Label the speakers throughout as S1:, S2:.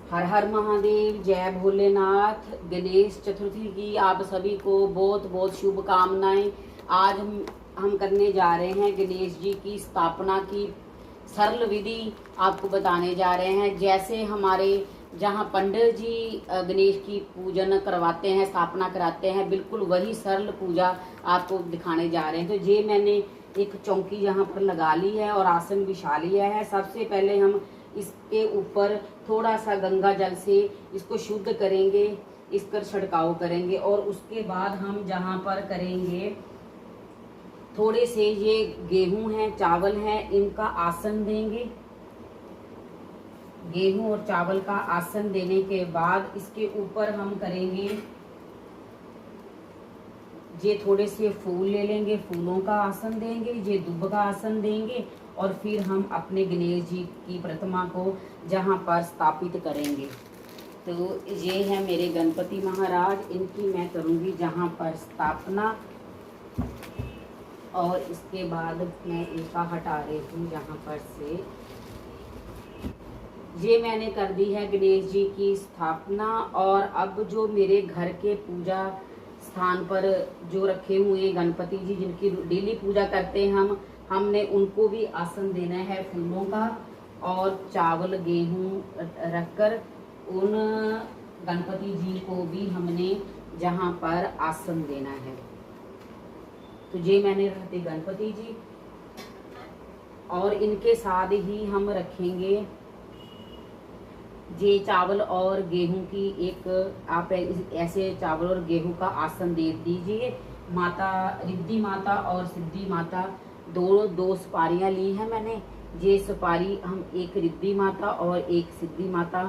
S1: हर हर महादेव, जय भोलेनाथ। गणेश चतुर्थी की आप सभी को बहुत बहुत शुभकामनाएं। आज हम करने जा रहे हैं गणेश जी की स्थापना की सरल विधि आपको बताने जा रहे हैं। जैसे हमारे जहाँ पंडित जी गणेश की पूजन करवाते हैं, स्थापना कराते हैं, बिल्कुल वही सरल पूजा आपको दिखाने जा रहे हैं। तो ये मैंने एक चौकी यहाँ पर लगा ली है और आसन बिछा लिया है। सबसे पहले हम इसके ऊपर थोड़ा सा गंगा जल से इसको शुद्ध करेंगे, इस पर छिड़काव करेंगे और उसके बाद हम जहाँ पर करेंगे थोड़े से ये गेहूं हैं, चावल हैं, इनका आसन देंगे। गेहूं और चावल का आसन देने के बाद इसके ऊपर हम करेंगे, ये थोड़े से फूल ले लेंगे, फूलों का आसन देंगे, ये दुब का आसन देंगे और फिर हम अपने गणेश जी की प्रतिमा को जहाँ पर स्थापित करेंगे। तो ये है मेरे गणपति महाराज, इनकी मैं करूँगी जहाँ पर स्थापना। और इसके बाद मैं इनका हटा रही हूँ यहाँ पर से। ये मैंने कर दी है गणेश जी की स्थापना। और अब जो मेरे घर के पूजा स्थान पर जो रखे हुए गणपति जी जिनकी डेली पूजा करते हैं हमने उनको भी आसन देना है फूलों का और चावल गेहूं रखकर उन गणपति जी को भी हमने जहाँ पर आसन देना है। तो ये मैंने रखते गणपति जी और इनके साथ ही हम रखेंगे ये चावल और गेहूं की एक, आप ऐसे चावल और गेहूं का आसन दे दीजिए। माता रिद्धि माता और सिद्धि माता दो सुपारियां ली हैं मैंने। ये सुपारी हम एक रिद्धि माता और एक सिद्धि माता,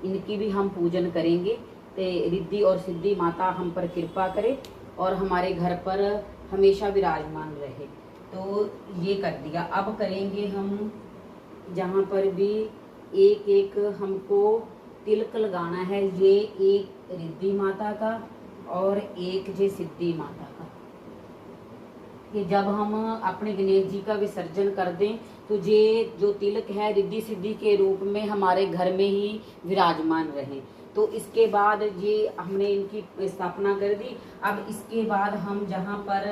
S1: इनकी भी हम पूजन करेंगे। तो रिद्धि और सिद्धि माता हम पर कृपा करे और हमारे घर पर हमेशा विराजमान रहे। तो ये कर दिया। अब करेंगे हम जहाँ पर भी एक एक हमको तिलक लगाना है। ये एक रिद्धि माता का और एक ये सिद्धि माता का। कि जब हम अपने गणेश जी का विसर्जन कर दें तो ये जो तिलक है रिद्धि सिद्धि के रूप में हमारे घर में ही विराजमान रहे। तो इसके बाद ये हमने इनकी स्थापना कर दी। अब इसके बाद हम जहाँ पर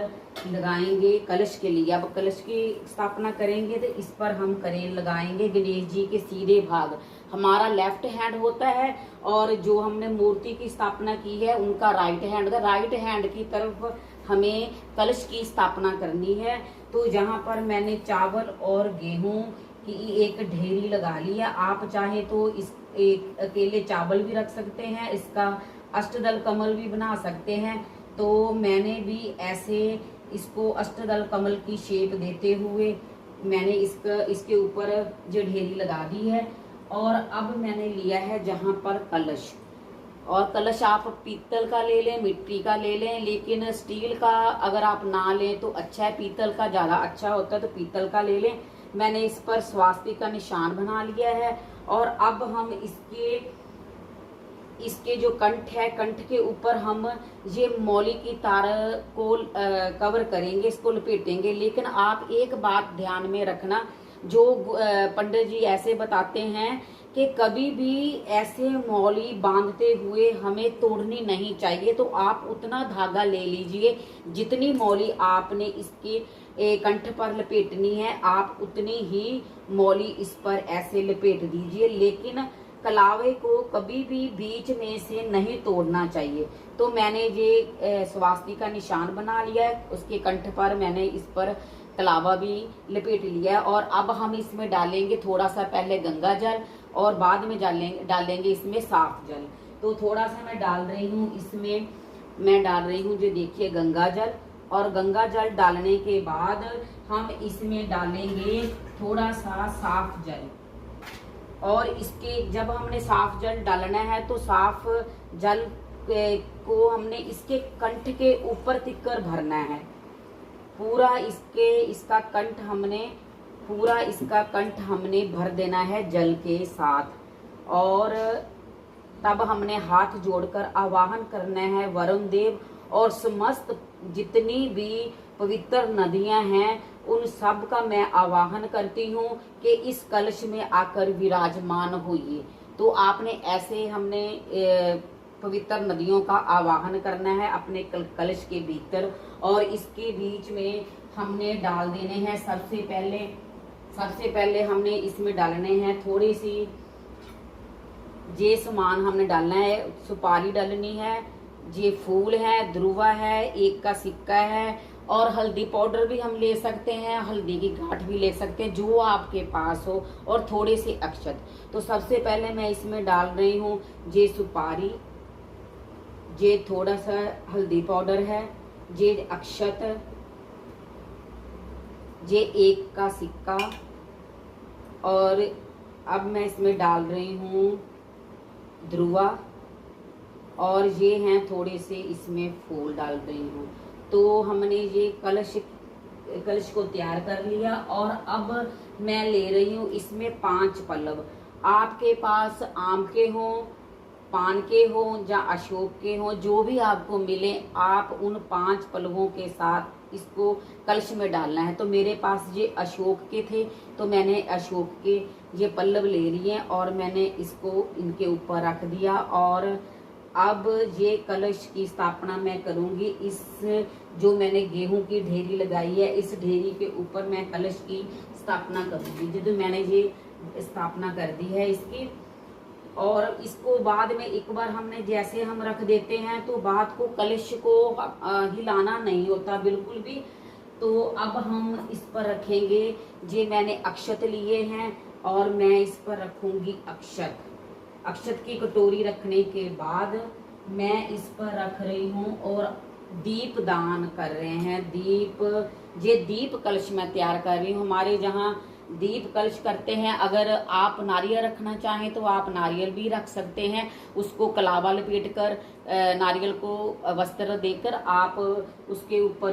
S1: लगाएंगे कलश के लिए, अब कलश की स्थापना करेंगे तो इस पर हम लगाएंगे गणेश जी के सीधे भाग। हमारा लेफ्ट हैंड होता है और जो हमने मूर्ति की स्थापना की है उनका राइट हैंड होता है। राइट हैंड की तरफ हमें कलश की स्थापना करनी है। तो जहाँ पर मैंने चावल और गेहूं की एक ढेरी लगा ली है। आप चाहे तो इस एक अकेले चावल भी रख सकते हैं, इसका अष्टदल कमल भी बना सकते हैं। तो मैंने भी ऐसे इसको अष्टदल कमल की शेप देते हुए मैंने इसके ऊपर जो ढेरी लगा दी है। और अब मैंने लिया है जहाँ पर कलश, और कलश आप पीतल का ले लें, मिट्टी का ले लें, लेकिन स्टील का अगर आप ना लें तो अच्छा है, पीतल का ज़्यादा अच्छा होता है, तो पीतल का ले लें। मैंने इस पर स्वास्तिक का निशान बना लिया है। और अब हम इसके जो कंठ है, कंठ के ऊपर हम ये मौली की तार को कवर करेंगे, इसको लपेटेंगे। लेकिन आप एक बात ध्यान में रखना, जो पंडित जी ऐसे बताते हैं कि कभी भी ऐसे मौली बांधते हुए हमें तोड़नी नहीं चाहिए। तो आप उतना धागा ले लीजिए जितनी मौली आपने इसके कंठ पर लपेटनी है, आप उतनी ही मौली इस पर ऐसे लपेट दीजिए। लेकिन कलावे को कभी भी बीच में से नहीं तोड़ना चाहिए। तो मैंने ये स्वास्तिक का निशान बना लिया है, उसके कंठ पर मैंने इस पर कलावा भी लपेट लिया है। और अब हम इसमें डालेंगे थोड़ा सा पहले गंगा जल और बाद में डालेंगे इसमें साफ जल। तो थोड़ा सा मैं डाल रही हूँ, इसमें मैं डाल रही हूँ जो देखिए गंगा जल। और गंगा जल डालने के बाद हम इसमें डालेंगे थोड़ा सा साफ जल। और इसके जब हमने साफ जल डालना है तो साफ जल को हमने इसके कंठ के ऊपर तिक्कर भरना है। पूरा इसका कंठ हमने भर देना है जल के साथ। और तब हमने हाथ जोड़कर आवाहन करना है वरुण देव और समस्त जितनी भी पवित्र नदियां हैं उन सब का मैं आवाहन करती हूँ कि इस कलश में आकर विराजमान होइए। तो आपने ऐसे हमने पवित्र नदियों का आवाहन करना है अपने कलश के भीतर, और इसके बीच में हमने डाल देने हैं सबसे पहले हमने इसमें डालने हैं थोड़ी सी ये सामान हमने डालना है, सुपारी डालनी है, ये फूल है, ध्रुवा है, एक का सिक्का है, और हल्दी पाउडर भी हम ले सकते हैं, हल्दी की गांठ भी ले सकते हैं जो आपके पास हो, और थोड़े से अक्षत। तो सबसे पहले मैं इसमें डाल रही हूँ ये सुपारी, ये थोड़ा सा हल्दी पाउडर है, ये अक्षत, ये एक का सिक्का, और अब मैं इसमें डाल रही हूँ ध्रुवा, और ये हैं थोड़े से इसमें फूल डाल रही हूँ। तो हमने ये कलश को तैयार कर लिया, और अब मैं ले रही हूँ इसमें 5 पल्लव। आपके पास आम के हों, पान के हों या अशोक के हों, जो भी आपको मिले आप उन 5 पल्लवों के साथ इसको कलश में डालना है। तो मेरे पास ये अशोक के थे तो मैंने अशोक के ये पल्लव ले लिए और मैंने इसको इनके ऊपर रख दिया। और अब ये कलश की स्थापना मैं करूंगी। इस जो मैंने गेहूं की ढेरी लगाई है इस ढेरी के ऊपर मैं कलश की स्थापना करूंगी। जो मैंने ये स्थापना कर दी है इसकी, और इसको बाद में एक बार हमने जैसे हम रख देते हैं तो बाद को कलश को हिलाना नहीं होता बिल्कुल भी। तो अब हम इस पर रखेंगे, ये मैंने अक्षत लिए हैं और मैं इस पर रखूंगी अक्षत। अक्षत की कटोरी रखने के बाद मैं इस पर रख रही हूँ और दीप दान कर रहे हैं। ये दीप कलश मैं तैयार कर रही हूँ। हमारे जहाँ दीप कलश करते हैं, अगर आप नारियल रखना चाहें तो आप नारियल भी रख सकते हैं। उसको कलावा लपेट कर नारियल को वस्त्र देकर आप उसके ऊपर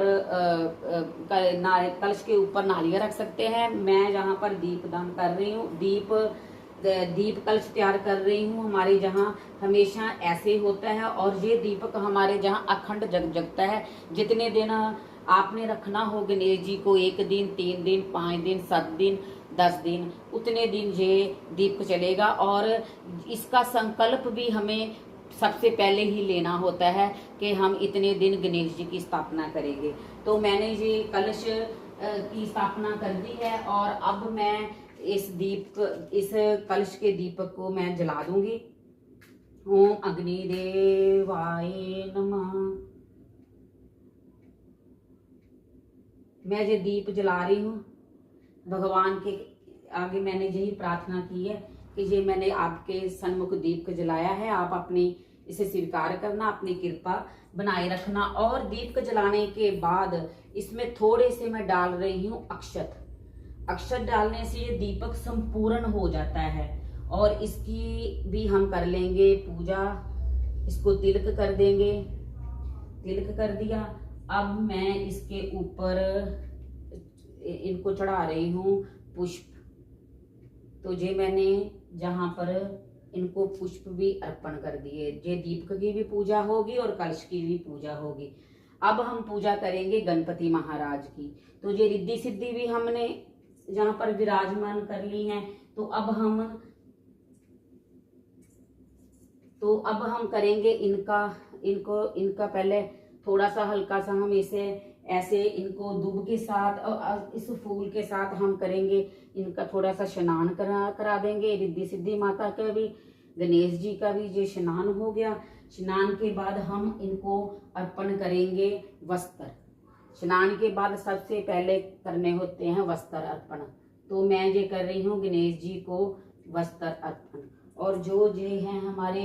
S1: कलश के ऊपर नारियल रख सकते हैं। मैं यहाँ पर दीप दान कर रही हूँ, दीप कलश तैयार कर रही हूँ। हमारे जहाँ हमेशा ऐसे होता है और ये दीपक हमारे जहाँ अखंड जगता है। जितने दिन आपने रखना हो गणेश जी को, 1 दिन, 3 दिन, 5 दिन, 7 दिन, 10 दिन, उतने दिन ये दीप चलेगा। और इसका संकल्प भी हमें सबसे पहले ही लेना होता है कि हम इतने दिन गणेश जी की स्थापना करेंगे। तो मैंने ये कलश की स्थापना कर दी है और अब मैं इस कलश के दीपक को मैं जला दूंगी। ओम अग्निदेवाय नमः। मैं ये दीप जला रही हूँ भगवान के आगे। मैंने यही प्रार्थना की है कि ये मैंने आपके सन्मुख दीप को जलाया है, आप अपनी इसे स्वीकार करना, अपनी कृपा बनाए रखना। और दीप को जलाने के बाद इसमें थोड़े से मैं डाल रही हूँ अक्षत। अक्षत डालने से ये दीपक संपूर्ण हो जाता है। और इसकी भी हम कर लेंगे पूजा, इसको तिलक कर देंगे। तिलक कर दिया। अब मैं इसके ऊपर इनको चढ़ा रही हूँ पुष्प। तो ये मैंने जहाँ पर इनको पुष्प भी अर्पण कर दिए। ये दीपक की भी पूजा होगी और कलश की भी पूजा होगी। अब हम पूजा करेंगे गणपति महाराज की। तो ये रिद्धि सिद्धि भी हमने जहाँ पर विराजमान कर ली हैं। तो अब हम करेंगे इनका पहले थोड़ा सा हल्का सा हम इसे ऐसे इनको दूब के साथ और इस फूल के साथ हम करेंगे। इनका थोड़ा सा स्नान करा देंगे। रिद्धि सिद्धि माता का भी, गणेश जी का भी ये स्नान हो गया। स्नान के बाद हम इनको अर्पण करेंगे वस्त्र। स्नान के बाद सबसे पहले करने होते हैं वस्त्र अर्पण। तो मैं ये कर रही हूँ गणेश जी को वस्त्र अर्पण। और जो ये हैं हमारे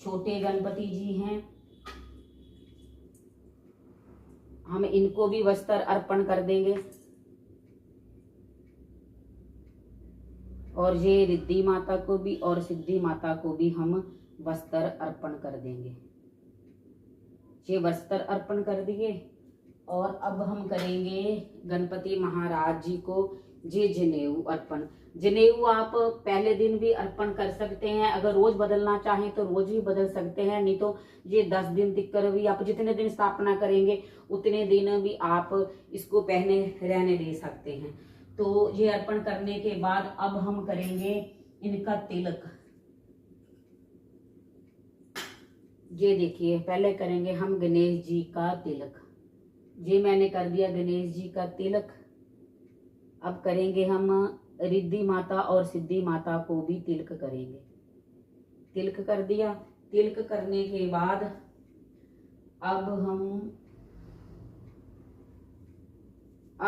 S1: छोटे गणपति जी हैं, हम इनको भी वस्त्र अर्पण कर देंगे। और ये रिद्धि माता को भी और सिद्धि माता को भी हम वस्त्र अर्पण कर देंगे। ये वस्त्र अर्पण कर दिए। और अब हम करेंगे गणपति महाराज जी को ये जनेऊ अर्पण। जनेऊ आप पहले दिन भी अर्पण कर सकते हैं, अगर रोज बदलना चाहें तो रोज भी बदल सकते हैं, नहीं तो ये 10 दिन तक कर भी आप जितने दिन स्थापना करेंगे उतने दिन भी आप इसको पहने रहने दे सकते हैं। तो ये अर्पण करने के बाद अब हम करेंगे इनका तिलक। ये देखिए पहले करेंगे हम गणेश जी का तिलक। ये मैंने कर दिया गणेश जी का तिलक। अब करेंगे हम रिद्धि माता और सिद्धि माता को भी तिलक करेंगे। तिलक कर दिया। तिलक करने के बाद अब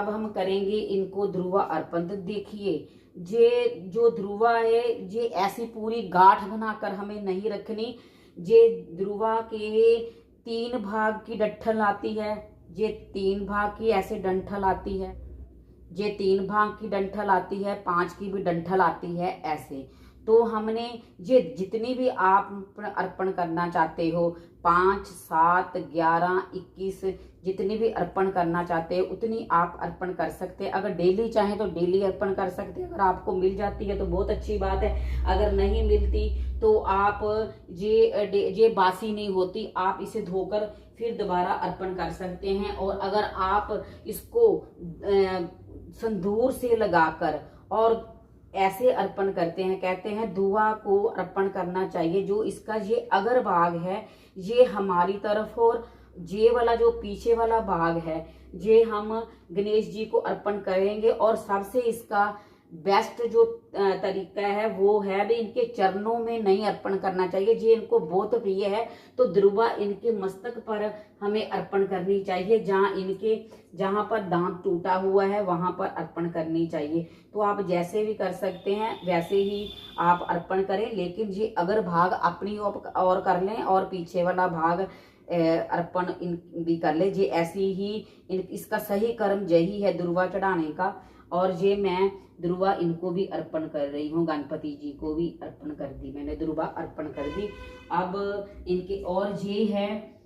S1: हम करेंगे इनको ध्रुवा अर्पण। तो देखिए ये जो ध्रुवा है ये ऐसी पूरी गांठ बनाकर हमें नहीं रखनी। ये ध्रुवा के 3 भाग की डंठल आती है, ये 3 भाग की ऐसे डंठल आती है, ये 3 भाग की डंठल आती है, 5 की भी डंठल आती है ऐसे। तो हमने ये जितनी भी आप अर्पण करना चाहते हो 5, 7, 11, 21 जितनी भी अर्पण करना चाहते हो उतनी आप अर्पण कर सकते हैं। अगर डेली चाहें तो डेली अर्पण कर सकते हैं। अगर आपको मिल जाती है तो बहुत अच्छी बात है, अगर नहीं मिलती तो आप ये बासी नहीं होती, आप इसे धोकर फिर दोबारा अर्पण कर सकते हैं। और अगर आप इसको संदूर से लगाकर और ऐसे अर्पण करते हैं, कहते हैं दुआ को अर्पण करना चाहिए। जो इसका ये अगर भाग है ये हमारी तरफ और ये वाला जो पीछे वाला भाग है ये हम गणेश जी को अर्पण करेंगे। और सबसे इसका बेस्ट जो तरीका है वो है भी इनके चरणों में नहीं अर्पण करना चाहिए, ये इनको बहुत प्रिय है। तो ध्रुवा इनके मस्तक पर हमें अर्पण करनी चाहिए, जहाँ पर दांत टूटा हुआ है वहां पर अर्पण करनी चाहिए। तो आप जैसे भी कर सकते हैं वैसे ही आप अर्पण करें, लेकिन ये अगर भाग अपनी और कर लें और पीछे वाला भाग अर्पण भी कर ले। ये ऐसी ही इसका सही कर्म यही है ध्रुवा चढ़ाने का। और ये मैं ध्रुवा इनको भी अर्पण कर रही हूँ, गणपति जी को भी अर्पण कर दी मैंने, ध्रुवा अर्पण कर दी। अब इनके और ये है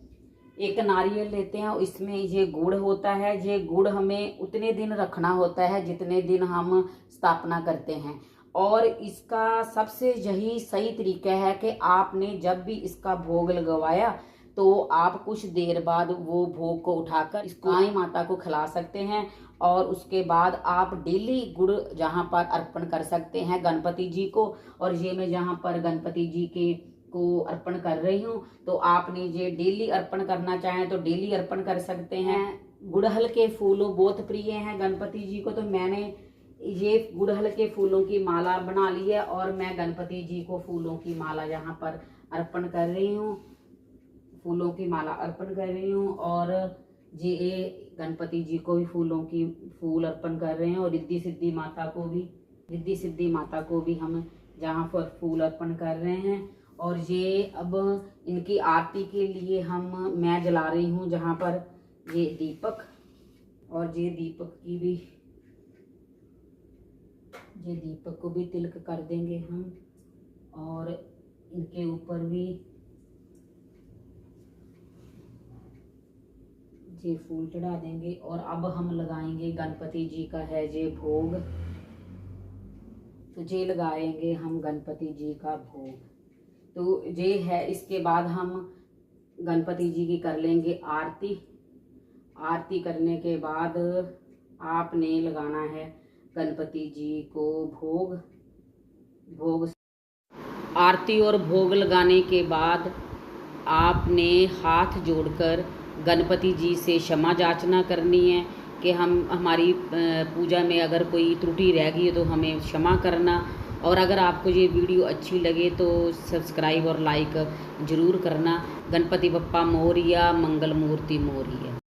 S1: एक नारियल लेते हैं, इसमें ये गुड़ होता है। ये गुड़ हमें उतने दिन रखना होता है जितने दिन हम स्थापना करते हैं। और इसका सबसे यही सही तरीका है कि आपने जब भी इसका भोग लगवाया तो आप कुछ देर बाद वो भोग को उठाकर इसको गाय माता को खिला सकते हैं। और उसके बाद आप डेली गुड़ जहाँ पर अर्पण कर सकते हैं गणपति जी को। और ये मैं जहाँ पर गणपति जी के को अर्पण कर रही हूँ, तो आपने ये डेली अर्पण करना चाहें तो डेली अर्पण कर सकते हैं। गुड़हल के फूलों बहुत प्रिय हैं गणपति जी को, तो मैंने ये गुड़हल के फूलों की माला बना ली है और मैं गणपति जी को फूलों की माला यहाँ पर अर्पण कर रही हूँ, फूलों की माला अर्पण कर रही हूँ। और ये गणपति जी को भी फूल अर्पण कर रहे हैं। और रिद्धि सिद्धि माता को भी हम जहाँ पर फूल अर्पण कर रहे हैं। और ये अब इनकी आरती के लिए मैं जला रही हूँ जहाँ पर ये दीपक, और ये दीपक को भी तिलक कर देंगे हम। और इनके ऊपर भी ये फूल चढ़ा देंगे। और अब हम लगाएंगे गणपति जी का है ये भोग, तो ये लगाएंगे हम गणपति जी का भोग। तो ये है, इसके बाद हम गणपति जी की कर लेंगे आरती। आरती करने के बाद आपने लगाना है गणपति जी को भोग। आरती और भोग लगाने के बाद आपने हाथ जोड़कर गणपति जी से क्षमा याचना करनी है कि हमारी पूजा में अगर कोई त्रुटि रह गई तो हमें क्षमा करना। और अगर आपको ये वीडियो अच्छी लगे तो सब्सक्राइब और लाइक ज़रूर करना। गणपति बप्पा मोरिया, मंगल मूर्ति मोरिया।